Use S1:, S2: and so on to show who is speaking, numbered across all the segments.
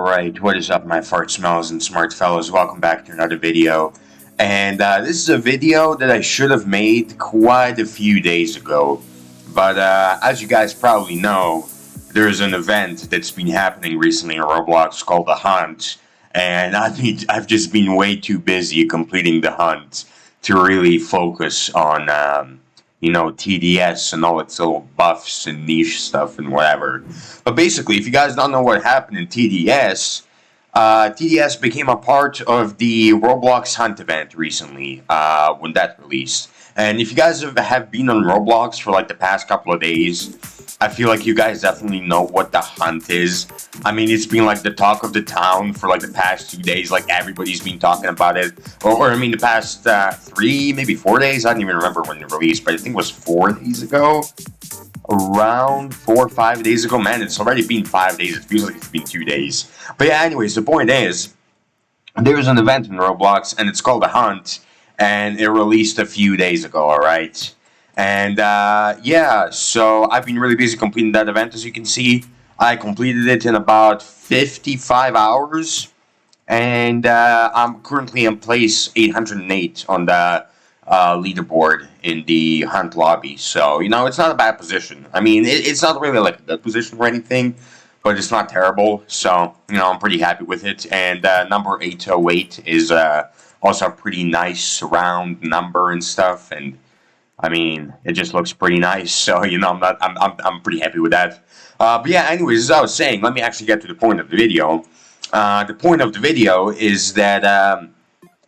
S1: Alright, what is up my fart smells and smart fellows? Welcome back to another video. And this is a video that I should have made quite a few days ago. But as you guys probably know, there's an event that's been happening recently in Roblox called the Hunt. And I've just been way too busy completing the hunt to really focus on TDS and all its little buffs and niche stuff and whatever. But basically, if you guys don't know what happened in TDS, TDS became a part of the Roblox Hunt event recently, when that released. And if you guys have been on Roblox for like the past couple of days, I feel like you guys definitely know what the Hunt is. I mean, it's been like the talk of the town for like the past 2 days. Like everybody's been talking about it. Or I mean, the past 3, maybe 4 days. I don't even remember when it released, but I think it was 4 days ago. Around 4 or 5 days ago. Man, it's already been 5 days. It feels like it's been 2 days. But yeah, anyways, the point is, there's an event in Roblox, and it's called The Hunt, and it released a few days ago, alright? And yeah, so I've been really busy completing that event, as you can see. I completed it in about 55 hours, and I'm currently in place 808 on the leaderboard in the Hunt lobby. So, it's not a bad position. I mean, it's not really like a good position or anything, but it's not terrible. So, I'm pretty happy with it. And number 808 is also a pretty nice round number and stuff. And I mean, it just looks pretty nice. So, I'm pretty happy with that. But yeah, anyways, as I was saying, let me actually get to the point of the video. The point of the video is that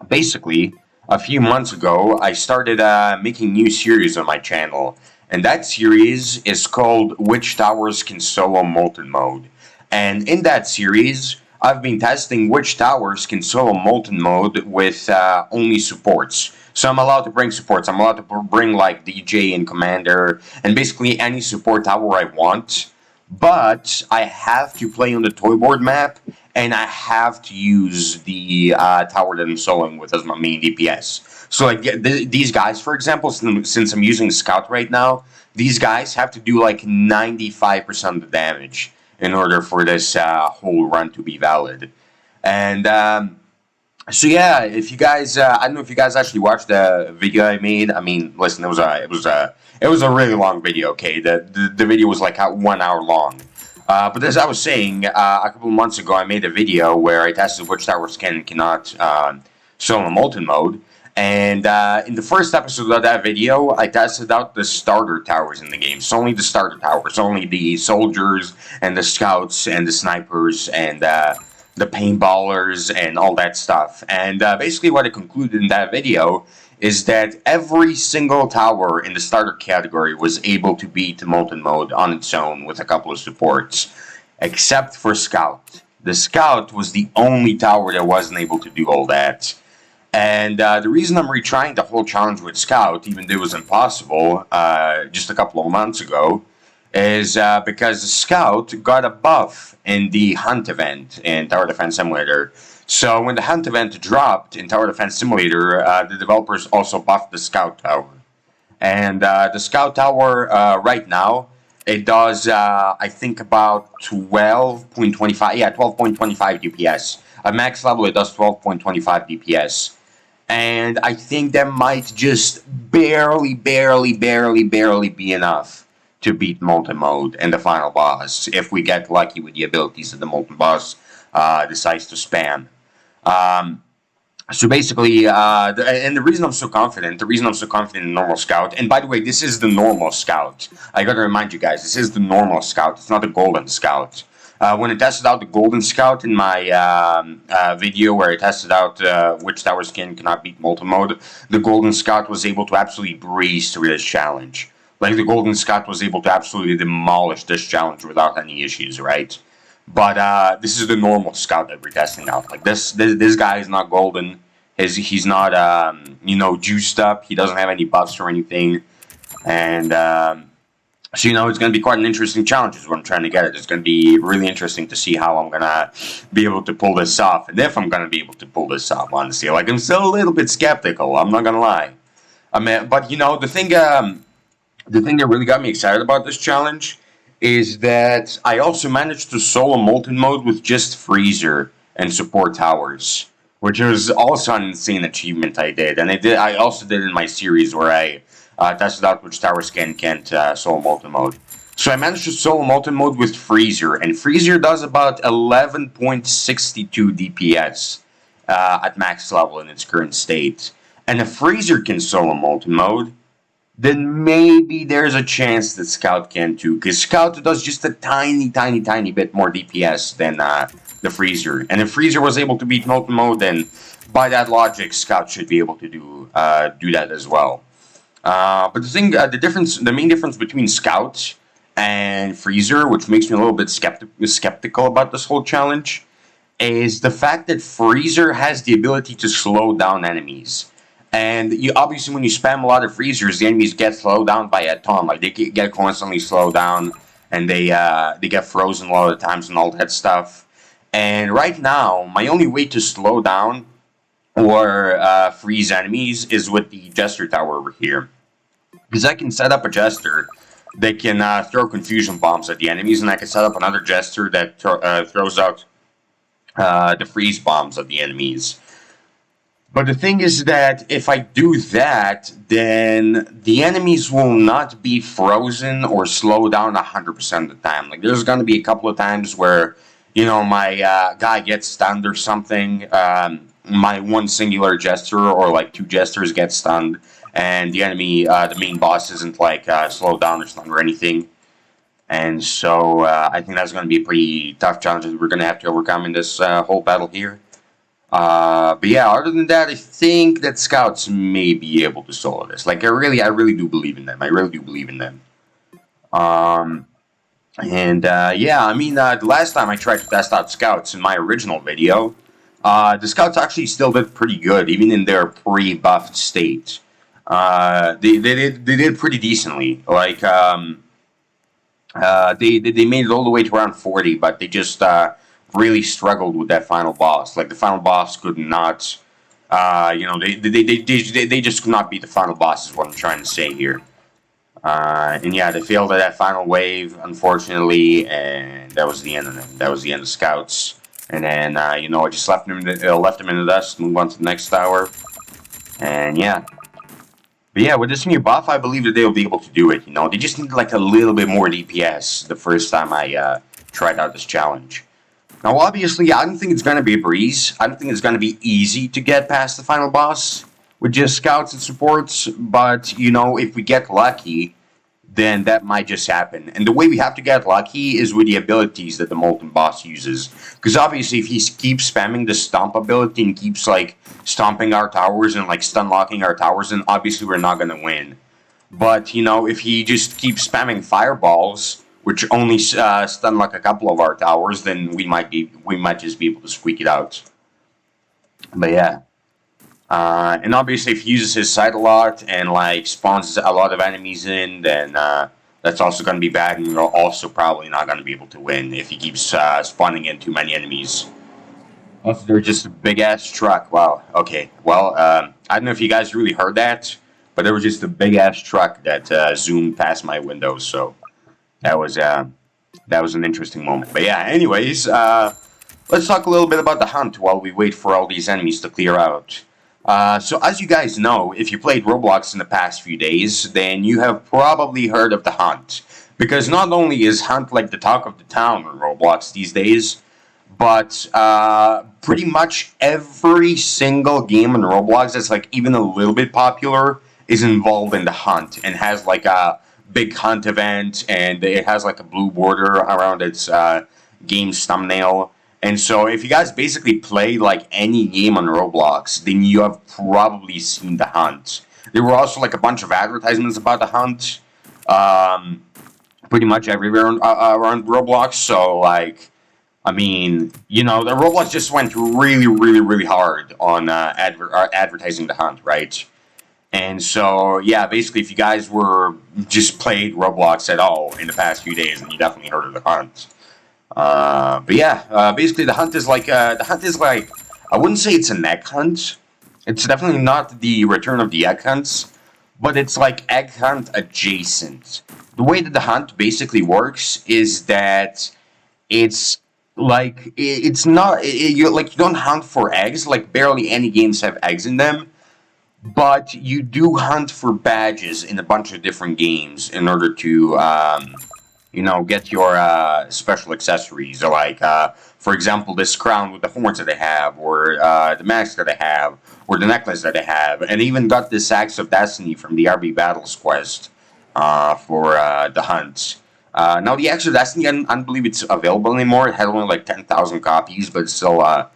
S1: basically, a few months ago, I started making new series on my channel. And that series is called Which Towers Can Solo Molten Mode. And in that series, I've been testing which towers can solo Molten Mode with only supports. So I'm allowed to bring supports. I'm allowed to bring like DJ and Commander and basically any support tower I want. But I have to play on the toy board map, and I have to use the tower that I'm soloing with as my main DPS. So like these guys, for example, since I'm using Scout right now, these guys have to do like 95% of the damage in order for this whole run to be valid. And so yeah, if you guys, I don't know if you guys actually watched the video I made. I mean, listen, it was a really long video. Okay, the video was like 1 hour long. But as I was saying, a couple of months ago, I made a video where I tested which towers can and cannot solo Molten Mode. And in the first episode of that video, I tested out the starter towers in the game. So only the starter towers, only the soldiers and the scouts and the snipers and the paintballers and all that stuff. And basically what I concluded in that video is that every single tower in the starter category was able to beat Molten Mode on its own with a couple of supports, except for Scout. The Scout was the only tower that wasn't able to do all that. And the reason I'm retrying the whole challenge with Scout, even though it was impossible just a couple of months ago, is because the Scout got a buff in the Hunt event in Tower Defense Simulator. So when the Hunt event dropped in Tower Defense Simulator, the developers also buffed the Scout Tower. And the Scout Tower right now, it does, I think, about 12.25, yeah, 12.25 DPS. At max level, it does 12.25 DPS. And I think that might just barely be enough to beat Molten Mode and the final boss, if we get lucky with the abilities that the Molten boss decides to spam. So basically, and the reason I'm so confident in normal Scout, and by the way, this is the normal Scout. I gotta remind you guys, this is the normal Scout, it's not the Golden Scout. When I tested out the Golden Scout in my video where I tested out which towers cannot beat Molten Mode, the Golden Scout was able to absolutely breeze through this challenge. Like, the Golden Scout was able to absolutely demolish this challenge without any issues, right? But this is the normal Scout that we're testing out. Like, this guy is not golden. He's not, juiced up. He doesn't have any buffs or anything. And, so, it's going to be quite an interesting challenge is what I'm trying to get at. It's going to be really interesting to see how I'm going to be able to pull this off. And if I'm going to be able to pull this off, honestly. Like, I'm still a little bit skeptical. I'm not going to lie. I mean, but, the thing that really got me excited about this challenge is that I also managed to solo Molten mode with just Freezer and support towers, which was also an insane achievement I did. And I also did in my series where I tested out which towers can't solo Molten mode. So I managed to solo Molten mode with Freezer, and Freezer does about 11.62 DPS at max level in its current state. And if Freezer can solo Molten mode, then maybe there's a chance that Scout can too, because Scout does just a tiny bit more DPS than the Freezer. And if Freezer was able to beat Molten Mode, then by that logic, Scout should be able to do that as well. But the main difference between Scout and Freezer, which makes me a little bit skeptical about this whole challenge, is the fact that Freezer has the ability to slow down enemies. And you obviously, when you spam a lot of freezers, the enemies get slowed down by a ton. Like they get constantly slowed down, and they get frozen a lot of times and all that stuff. And right now, my only way to slow down or freeze enemies is with the Jester Tower over here, because I can set up a Jester that can throw confusion bombs at the enemies, and I can set up another Jester that throws out the freeze bombs at the enemies. But the thing is that if I do that, then the enemies will not be frozen or slowed down 100% of the time. Like, there's going to be a couple of times where, my guy gets stunned or something. My one singular Jester or like two Jesters get stunned, and the enemy, the main boss, isn't like slowed down or stunned or anything. And so I think that's going to be a pretty tough challenge that we're going to have to overcome in this whole battle here. But yeah, other than that, I think that Scouts may be able to solo this. Like, I really do believe in them. I really do believe in them. Yeah, I mean, the last time I tried to test out Scouts in my original video, the Scouts actually still did pretty good, even in their pre-buffed state. They did pretty decently. Like, they made it all the way to around 40, but they just really struggled with that final boss. Like, the final boss could not, they just could not beat the final boss, is what I'm trying to say here. And yeah, they failed at that final wave, unfortunately, and that was the end of them. That was the end of Scouts. And then, I just left them in the dust, move on to the next tower. And yeah. But yeah, with this new buff, I believe that they'll be able to do it, They just need like a little bit more DPS the first time I tried out this challenge. Now, obviously, I don't think it's going to be a breeze. I don't think it's going to be easy to get past the final boss with just Scouts and supports. But, if we get lucky, then that might just happen. And the way we have to get lucky is with the abilities that the Molten boss uses. Because obviously, if he keeps spamming the Stomp ability and keeps, like, stomping our towers and, like, stun-locking our towers, then obviously we're not going to win. But, if he just keeps spamming Fireballs, which only stun like a couple of our towers, then we might just be able to squeak it out. But yeah, and obviously if he uses his sight a lot and like spawns a lot of enemies in, then that's also going to be bad, and we're also probably not going to be able to win if he keeps spawning in too many enemies. Also, they're just a big ass truck. Wow. Okay. Well, I don't know if you guys really heard that, but there was just a big ass truck that zoomed past my window. So. That was an interesting moment. But yeah, anyways, let's talk a little bit about the hunt while we wait for all these enemies to clear out. So as you guys know, if you played Roblox in the past few days, then you have probably heard of the hunt. Because not only is hunt like the talk of the town on Roblox these days, but pretty much every single game in Roblox that's like even a little bit popular is involved in the hunt and has like a big hunt event, and it has like a blue border around its game's thumbnail. And so if you guys basically play like any game on Roblox, then you have probably seen the hunt. There were also like a bunch of advertisements about the hunt pretty much everywhere around Roblox. So like, I mean, the Roblox just went really hard on advertising the hunt, right? And so, yeah, basically, if you guys were just played Roblox at all in the past few days, then you definitely heard of the hunt. But yeah, basically, the hunt is like, I wouldn't say it's an egg hunt. It's definitely not the return of the egg hunts, but it's like egg hunt adjacent. The way that the hunt basically works is that it's like it's not you like you don't hunt for eggs. Like barely any games have eggs in them, but you do hunt for badges in a bunch of different games in order to get your special accessories. Like, for example, this crown with the horns that they have, or the mask that they have, or the necklace that they have, and even got this Axe of Destiny from the RB Battles quest for the hunt. Now, the Axe of Destiny, I don't believe it's available anymore. It had only like 10,000 copies, but it's still a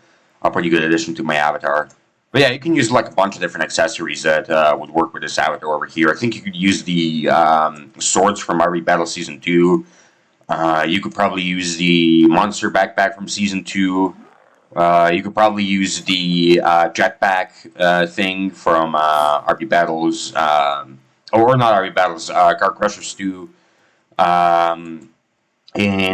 S1: pretty good addition to my avatar. But yeah, you can use like a bunch of different accessories that would work with this avatar over here. I think you could use the swords from RB Battle Season 2. You could probably use the monster backpack from Season 2. You could probably use the jetpack thing from RB Battles, or not RB Battles, Car Crushers 2. And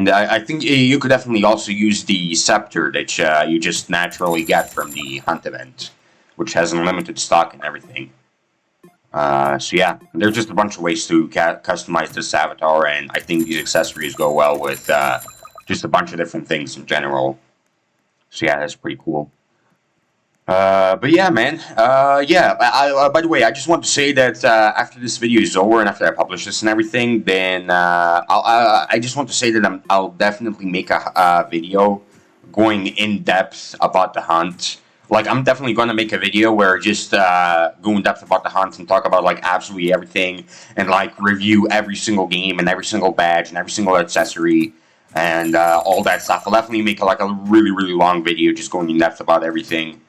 S1: I think you could definitely also use the scepter that you just naturally get from the hunt event, which has unlimited stock and everything. So yeah, there's just a bunch of ways to customize this avatar, and I think these accessories go well with just a bunch of different things in general. So yeah, that's pretty cool. But yeah, man. Yeah. By the way, I just want to say that after this video is over and after I publish this and everything, then I just want to say that I'll definitely make a video going in depth about the hunt. Like, I'm definitely going to make a video where just go in depth about the hunt and talk about like absolutely everything and like review every single game and every single badge and every single accessory and all that stuff. I'll definitely make like a really, really long video just going in depth about everything.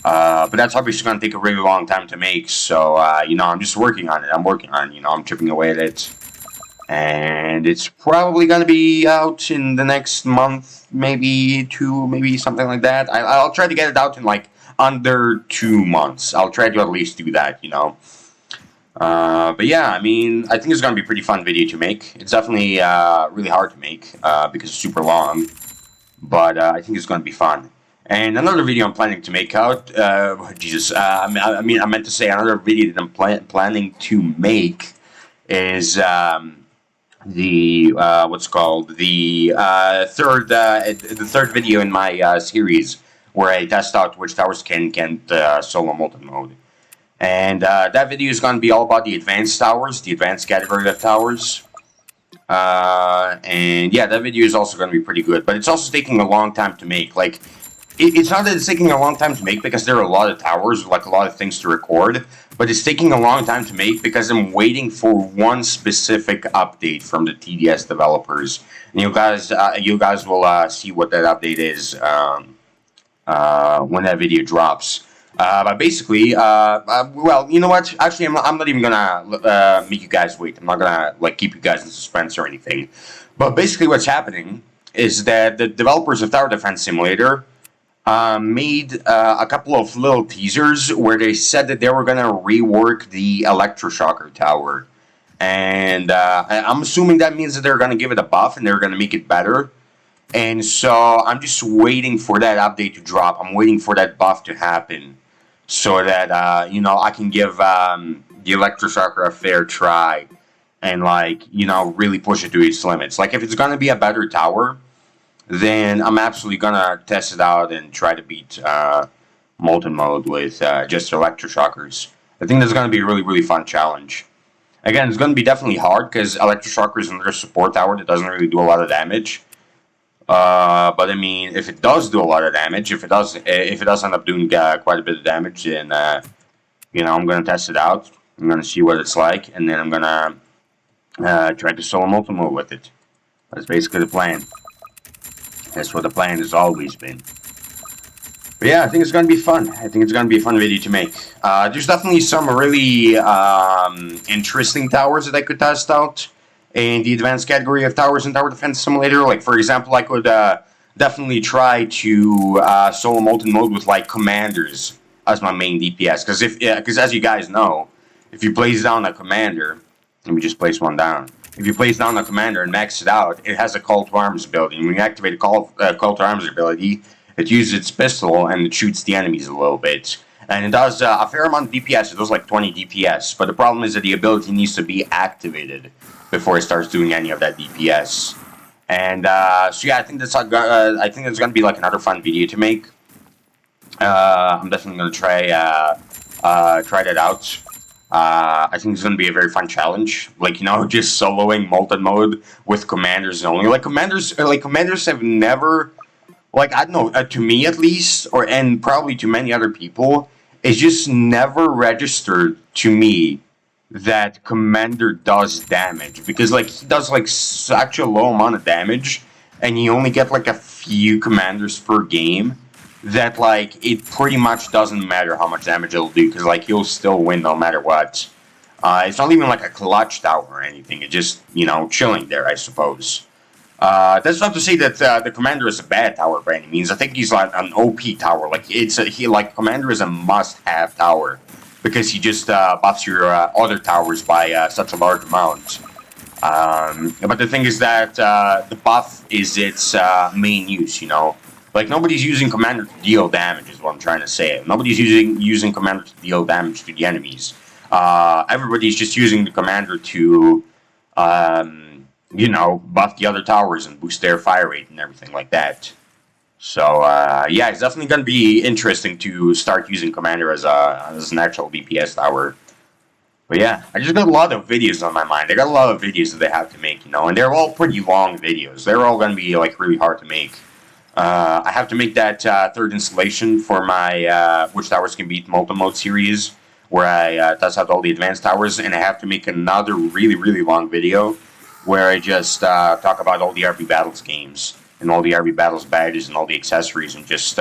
S1: But that's obviously going to take a really long time to make, so, I'm just working on it. I'm chipping away at it. And it's probably going to be out in the next month, maybe 2, maybe something like that. I'll try to get it out in, like, under 2 months. I'll try to at least do that, But yeah, I mean, I think it's going to be a pretty fun video to make. It's definitely really hard to make because it's super long. But I think it's going to be fun. And another video I'm planning to make out, I meant to say another video that I'm planning to make is the third video in my series where I test out which towers can solo Molten mode. And that video is going to be all about the advanced towers, the advanced category of towers. And yeah, that video is also going to be pretty good, but it's also taking a long time to make. Like, it's not that it's taking a long time to make because there are a lot of towers, like a lot of things to record, but it's taking a long time to make because I'm waiting for one specific update from the TDS developers. And you guys will see what that update is when that video drops. But basically, well, you know what? Actually, I'm not even gonna make you guys wait. I'm not gonna like keep you guys in suspense or anything. But basically, what's happening is that the developers of Tower Defense Simulator made a couple of little teasers where they said that they were gonna rework the electroshocker tower, and I'm assuming that means that they're gonna give it a buff and they're gonna make it better. And so I'm just waiting for that update to drop. I'm waiting for that buff to happen so that I can give the electroshocker a fair try and really push it to its limits. Like if it's gonna be a better tower, then I'm absolutely gonna test it out and try to beat Molten mode with just electroshockers. I think that's gonna be a really, really fun challenge. Again, it's gonna be definitely hard because electroshocker is another support tower that doesn't really do a lot of damage. But I mean, if it does do a lot of damage, if it does end up doing quite a bit of damage, then I'm gonna test it out. I'm gonna see what it's like, and then I'm gonna try to solo Molten mode with it. That's basically the plan. That's what the plan has always been. But yeah, I think it's going to be fun. I think it's going to be a fun video to make. There's definitely some really interesting towers that I could test out in the advanced category of towers in Tower Defense Simulator. Like, for example, I could definitely try to solo Molten mode with, like, commanders as my main DPS. Because as you guys know, if you place down a commander, let me just place one down. If you place down a commander and max it out, it has a call to arms ability. And when you activate a call to arms ability, it uses its pistol and it shoots the enemies a little bit. and it does a fair amount of DPS. It does like 20 DPS, but the problem is that the ability needs to be activated before it starts doing any of that DPS. And so yeah, I think that's gonna be like another fun video to make. I'm definitely gonna try that out. I think it's gonna be a very fun challenge. Like, you know, just soloing Molten mode with commanders only. Like commanders have never, like, I don't know, to me at least, and probably to many other people, it's just never registered to me that commander does damage, because like he does like such a low amount of damage, and you only get like a few commanders per game, that like it pretty much doesn't matter how much damage it'll do, because like you'll still win no matter what. It's not even like a clutch tower or anything. It's just, you know, chilling there, I suppose. That's not to say that the commander is a bad tower by any means. I think he's like an OP tower. Like commander is a must-have tower, because he just buffs your other towers by such a large amount. But the thing is that the buff is its main use, you know. Like, nobody's using commander to deal damage, is what I'm trying to say. Nobody's using commander to deal damage to the enemies. Everybody's just using the commander to, you know, buff the other towers and boost their fire rate and everything like that. So, yeah, it's definitely going to be interesting to start using commander as an actual DPS tower. But yeah, I just got a lot of videos on my mind. I got a lot of videos that they have to make, you know, and they're all pretty long videos. They're all going to be, like, really hard to make. I have to make that third installation for my Which Towers Can Beat Molten Mode series, where I test out all the advanced towers, and I have to make another really, really long video where I just talk about all the RB Battles games, and all the RB Battles badges, and all the accessories, and just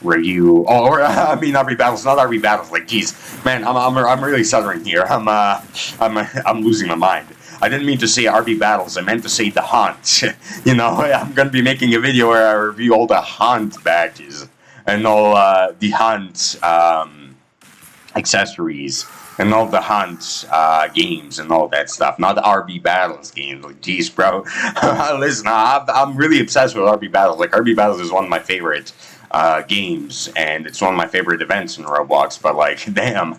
S1: review. I mean RB Battles, not RB Battles. Like, geez, man, I'm really stuttering here. I'm losing my mind. I didn't mean to say RB Battles, I meant to say the Hunt. You know, I'm going to be making a video where I review all the Hunt badges, and all the Hunt accessories, and all the Hunt games, and all that stuff. Not the RB Battles games. Like, geez, bro. Listen, I'm really obsessed with RB Battles. Like, RB Battles is one of my favorite games, and it's one of my favorite events in Roblox, but like, damn,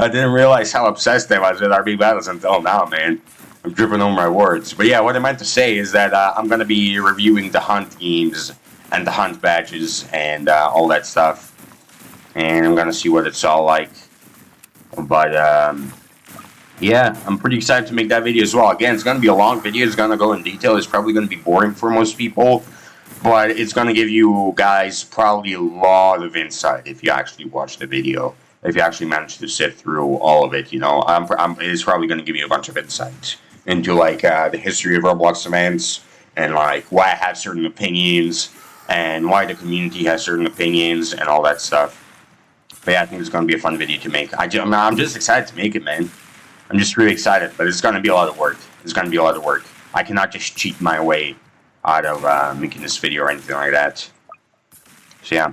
S1: I didn't realize how obsessed I was with RB Battles until now, man. I'm tripping over my words. But yeah, what I meant to say is that I'm going to be reviewing the Hunt games, and the Hunt badges, and all that stuff, and I'm going to see what it's all like. But yeah, I'm pretty excited to make that video as well. Again, it's going to be a long video. It's going to go in detail. It's probably going to be boring for most people, but it's going to give you guys probably a lot of insight if you actually watch the video. If you actually manage to sit through all of it, you know, it's probably going to give you a bunch of insight into, like, the history of Roblox events, and, like, why I have certain opinions, and why the community has certain opinions, and all that stuff. But yeah, I think it's going to be a fun video to make. I'm just excited to make it, man. I'm just really excited, but it's going to be a lot of work. It's going to be a lot of work. I cannot just cheat my way out of making this video or anything like that. So yeah.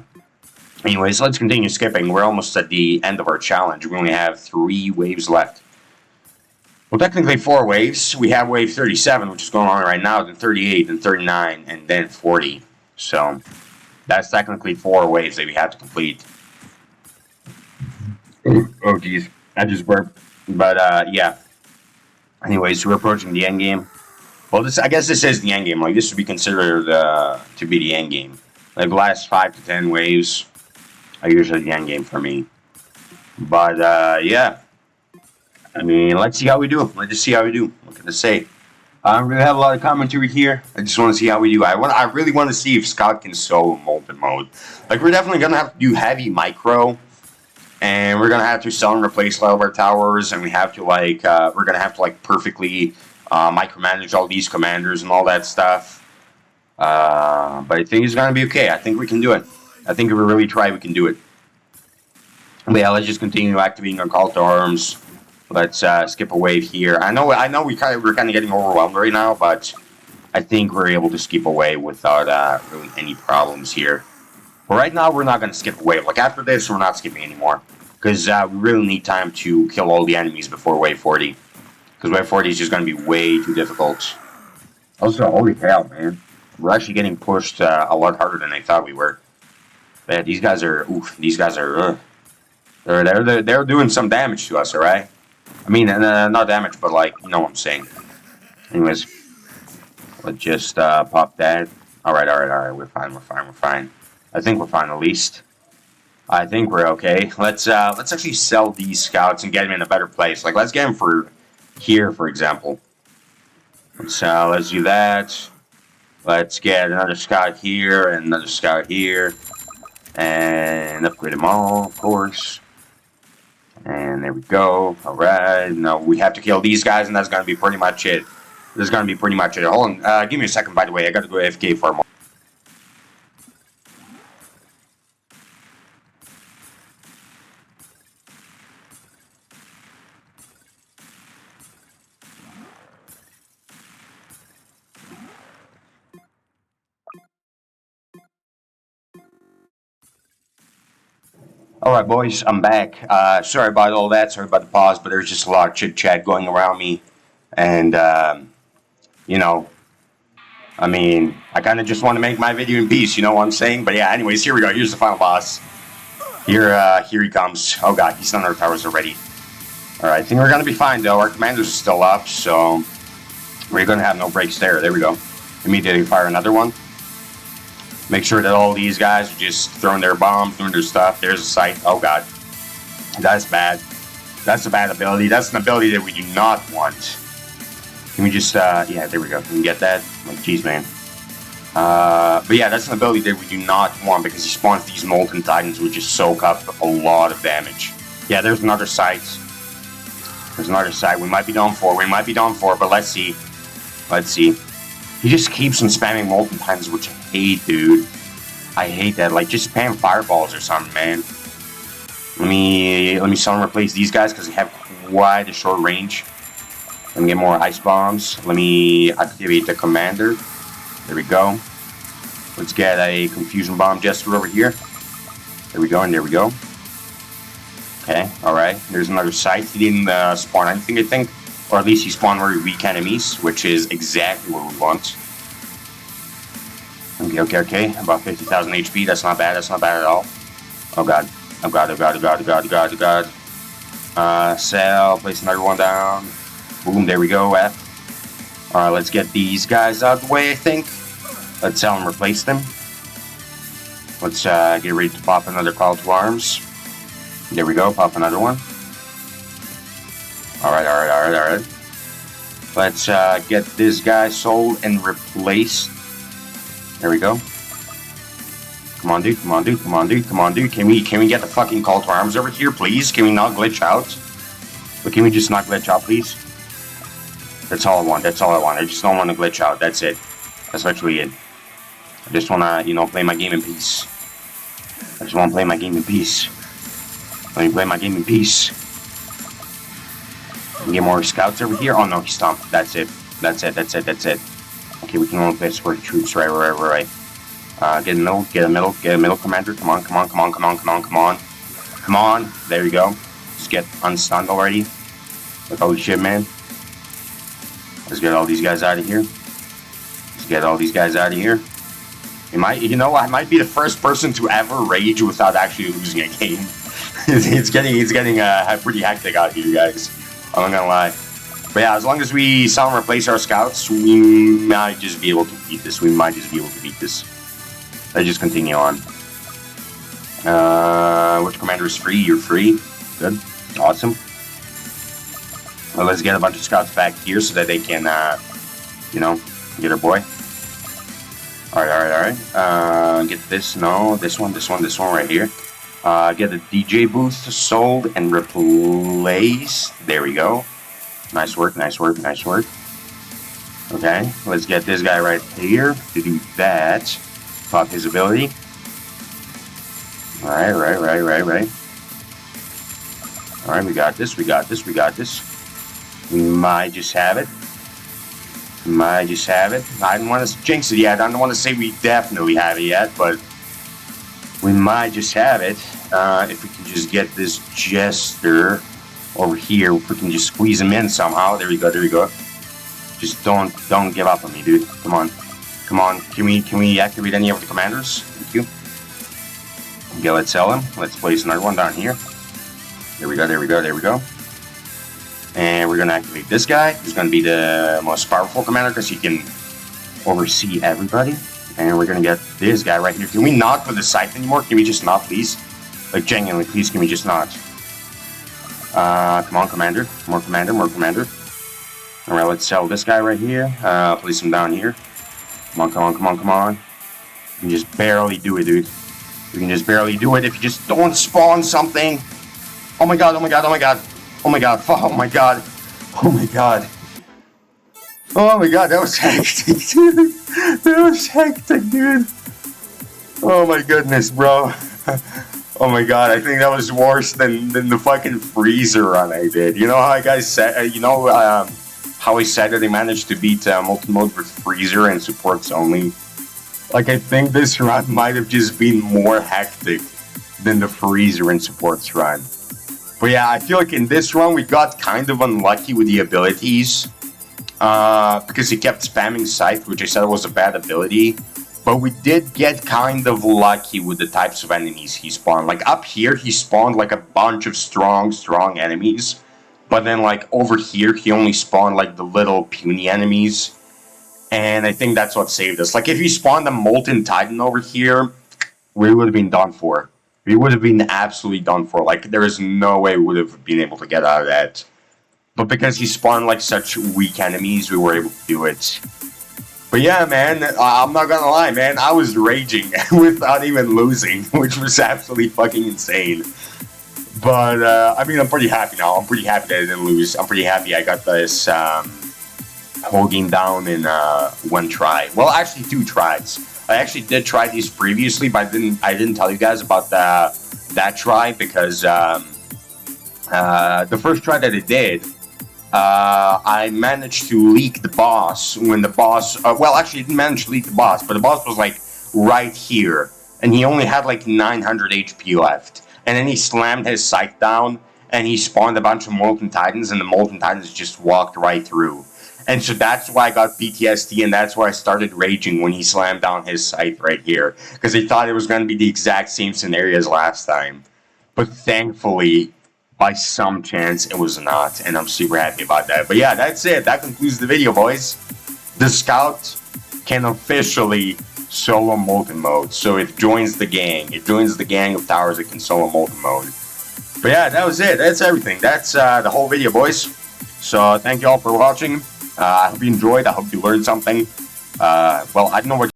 S1: Anyways, let's continue skipping. We're almost at the end of our challenge. We only have 3 waves left. Well, technically 4 waves. We have wave 37, which is going on right now, then 38, then 39, and then 40. So that's technically 4 waves that we have to complete. Oh, geez. I just burped. But, yeah. Anyways, we're approaching the end game. Well, I guess this is the end game. Like, this would be considered to be the end game. Like, the last 5 to 10 waves are usually the end game for me. But, yeah. I mean, let's see how we do. Let's just see how we do. What can I say? I don't really have a lot of commentary here. I just want to see how we do. I really want to see if Scott can solo Molten mode. Like, we're definitely going to have to do heavy micro. And we're going to have to sell and replace a lot of our towers. And we have to, like, we're going to have to, like, perfectly micromanage all these commanders and all that stuff. But I think it's going to be okay. I think we can do it. I think if we really try, we can do it. But yeah, let's just continue activating our call to arms. Let's skip a wave here. I know we're kind of getting overwhelmed right now, but I think we're able to skip away without really any problems here. But right now, we're not going to skip a wave. Like, after this, we're not skipping anymore, because we really need time to kill all the enemies before wave 40. Because wave 40 is just going to be way too difficult. Also, holy hell, man. We're actually getting pushed a lot harder than I thought we were. But yeah, these guys are, They're doing some damage to us, alright? I mean, not damage, but like, you know what I'm saying. Anyways, let's just pop that. Alright, we're fine. I think we're fine at least. I think we're okay. Let's actually sell these scouts and get them in a better place. Like, let's get them for here, for example. Let's do that. Let's get another scout here and another scout here. And upgrade them all, of course. And there we go. Alright. Now we have to kill these guys, and that's going to be pretty much it. This is going to be pretty much it. Hold on. Give me a second, by the way. I got to go AFK for a moment. Alright, boys. I'm back. Sorry about all that. Sorry about the pause, but there's just a lot of chit-chat going around me. And, you know, I mean, I kind of just want to make my video in peace, you know what I'm saying? But yeah, anyways, here we go. Here's the final boss. Here he comes. Oh god, he's on our towers already. Alright, I think we're gonna be fine though. Our commanders are still up, so we're gonna have no breaks there. There we go. Immediately fire another one. Make sure that all these guys are just throwing their bombs, doing their stuff. There's a sight. Oh god. That's bad. That's a bad ability. That's an ability that we do not want. Can we just, yeah, there we go. Can we get that? Like, jeez, man. But yeah, that's an ability that we do not want because he spawns these Molten Titans, which just soak up a lot of damage. Yeah, there's another site. There's another site. We might be done for. But let's see. Let's see. He just keeps on spamming Molten Titans, which I hate, dude. I hate that. Like, just spam fireballs or something, man. Let me sell and replace these guys because they have quite a short range. Let me get more ice bombs. Let me activate the commander. There we go. Let's get a confusion bomb jester over here. There we go, and there we go. Okay, alright. There's another site. He didn't spawn anything, I think. Or at least he spawned very weak enemies, which is exactly what we want. Okay. About 50,000 HP. That's not bad at all. Oh god. Oh god. Sell. Place another one down. Boom, there we go. Alright, let's get these guys out of the way, I think. Let's sell and replace them. Let's get ready to pop another call to arms. There we go, pop another one. Alright. Let's get this guy sold and replaced. There we go. Come on, dude. Can we get the fucking call to arms over here, please? Can we not glitch out? But can we just not glitch out, please? That's all I want. I just don't want to glitch out. That's it. That's literally it. I just want to, you know, play my game in peace. Let me play my game in peace. We get more scouts over here. Oh no, he's stomped. That's it. Okay, we can only play support troops. Right. Get a middle commander. Come on. There you go. Just get unstunned already. Like, holy shit, man. Let's get all these guys out of here. I might be the first person to ever rage without actually losing a game. it's getting pretty hectic out here, guys. I'm not gonna lie. But yeah, as long as we sell and replace our scouts, we might just be able to beat this. Let's just continue on. Which commander is free? You're free. Good. Awesome. Well, let's get a bunch of scouts back here so that they can, get our boy. Alright. Get this. No, this one right here. Get the DJ booth sold and replaced. There we go. Nice work. Okay, let's get this guy right here to do that. Pop his ability. Right. Alright, we got this. We might just have it. I don't want to jinx it yet. I don't want to say we definitely have it yet, but we might just have it. If we can just get this jester over here, if we can just squeeze him in somehow. There we go. Just don't give up on me, dude. Come on. Can we activate any of the commanders? Thank you. Okay, let's sell him. Let's place another one down here. There we go, there we go, there we go. And we're gonna activate this guy. He's gonna be the most powerful commander because he can oversee everybody. And we're gonna get this guy right here. Can we not put the scythe anymore? Can we just not, please? Like, genuinely, please, can we just not? Come on, commander. More commander, more commander. Alright, let's sell this guy right here. Place him down here. Come on, come on, come on, come on. You can just barely do it, dude. You can just barely do it if you just don't spawn something. Oh my god, oh my god, oh my god. Oh my god, oh my god. Oh my god. Oh my god, that was hectic, dude. That was hectic, dude. Oh my goodness, bro. Oh my god, I think that was worse than the fucking freezer run I did. You know how I guys said, how I said that I managed to beat Molten mode with freezer and supports only? Like, I think this run might have just been more hectic than the freezer and supports run. But yeah, I feel like in this run we got kind of unlucky with the abilities. Because he kept spamming Scythe, which I said was a bad ability. But we did get kind of lucky with the types of enemies he spawned. Like, up here, he spawned like a bunch of strong enemies. But then, like, over here, he only spawned like the little puny enemies. And I think that's what saved us. Like, if he spawned a Molten Titan over here, we would have been done for. We would have been absolutely done for. Like, there is no way we would have been able to get out of that. But because he spawned, like, such weak enemies, we were able to do it. But yeah, man, I'm not gonna lie, man. I was raging without even losing, which was absolutely fucking insane. But, I mean, I'm pretty happy now. I'm pretty happy that I didn't lose. I'm pretty happy I got this, whole game down in one try. Well, actually 2 tries. I actually did try these previously, but I didn't tell you guys about that try because the first try that I did, I managed to leak the boss when the boss. Well, actually, I didn't manage to leak the boss, but the boss was like right here, and he only had like 900 HP left. And then he slammed his scythe down, and he spawned a bunch of Molten Titans, and the Molten Titans just walked right through. And so that's why I got PTSD, and that's why I started raging when he slammed down his scythe right here. Because I thought it was going to be the exact same scenario as last time. But thankfully, by some chance, it was not, and I'm super happy about that. But yeah, that's it. That concludes the video, boys. The Scout can officially solo Molten mode, so it joins the gang. It joins the gang of towers that can solo Molten mode. But yeah, that was it. That's everything. That's the whole video, boys. So thank you all for watching. I hope you enjoyed. I hope you learned something. Well, I don't know what